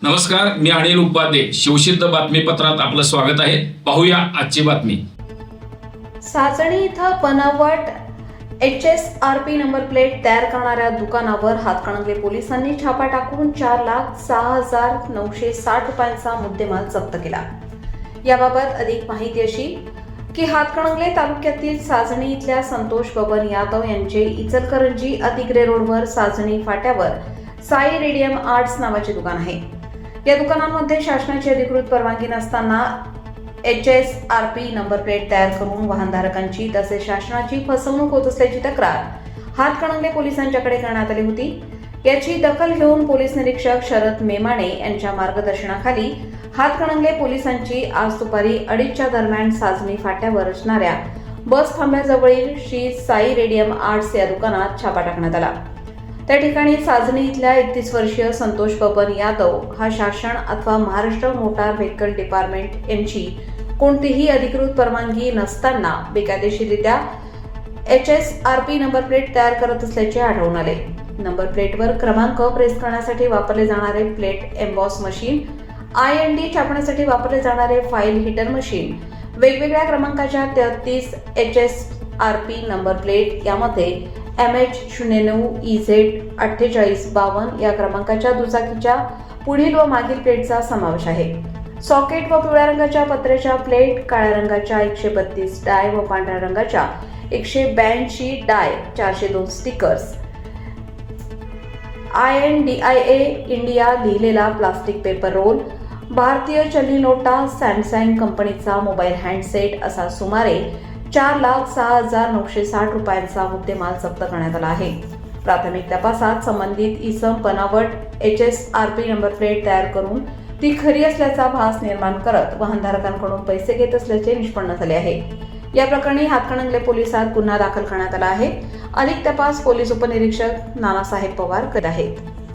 नमस्कार, मी अनिल उपाध्ये. शिवसिद्ध बातमीपत्रात आपलं स्वागत आहे. पाहूया आजची बातमी. साचणी इथं बनावट HSRP नंबर प्लेट तयार करणाऱ्या दुकानावर हातकणंगले पोलिसांनी छापा टाकून 4,06,960 रुपयांचा मुद्देमाल जप्त केला. याबाबत अधिक माहिती अशी की हातकणंगले तालुक्यातील साजणी इथल्या संतोष बबन यादव यांचे इचलकरंजी अतिग्रे रोडवर साजणी फाट्यावर साई रेडियम आर्ट्स नावाचे दुकान आहे. या दुकानांमध्ये शासनाची अधिकृत परवानगी नसताना HSRP नंबर प्लेट तयार करून वाहनधारकांची तसेच शासनाची फसवणूक होत असल्याची तक्रार हातकणंगले पोलिसांच्याकडे करण्यात आली होती. याची दखल घेऊन पोलीस निरीक्षक शरद मेमाणे यांच्या मार्गदर्शनाखाली हातकणंगले पोलिसांची आज दुपारी 2:30च्या दरम्यान साजणी फाट्यावर असणाऱ्या बस थांब्याजवळील श्री साई रेडियम आर्ट्स या दुकानात छापा टाकण्यात आला. त्या ठिकाणी साजणी इथल्या 31 वर्षीय संतोष बबन यादव हा शासन अथवा महाराष्ट्र मोटार व्हेकल डिपार्टमेंट यांची कोणतीही अधिकृत परवानगी नसताना बेकायदेशीररित्या HSRP नंबर प्लेट तयार करत असल्याचे आढळून आले. नंबर प्लेटवर क्रमांक प्रेस करण्यासाठी वापरले जाणारे प्लेट एम्बॉस मशीन, IND छापण्यासाठी वापरले जाणारे फाईल हिटर मशीन, वेगवेगळ्या क्रमांकाच्या 33 HSRP नंबर प्लेट यामध्ये MH09EZ4852 या क्रमांकाच्या दुचाकीच्या पुढील व मागील प्लेटचा समावेश आहे. सॉकेट व पिवळ्या रंगाच्या पत्र्याच्या प्लेट, काळ्या रंगाच्या 132 डाय व पांढऱ्या रंगाच्या 182 डाय, 402 स्टिकर्स, INDIA इंडिया लिहिलेला प्लास्टिक पेपर रोल, भारतीय चलनी नोटा, सॅमसंग कंपनीचा मोबाईल हँडसेट असा सुमारे 4,06,960 रुपयांचा मुद्देमाल जप्त करण्यात आला आहे. प्राथमिक तपासात संबंधित इसम बनावट HSRP नंबर प्लेट तयार करून ती खरी असल्याचा भास निर्माण करत वाहनधारकांकडून पैसे घेत असल्याचे निष्पन्न झाले आहे. या प्रकरणी हातकणंगले पोलिसात गुन्हा दाखल करण्यात आला आहे. अधिक तपास पोलीस उपनिरीक्षक नानासाहेब पवार करत आहेत.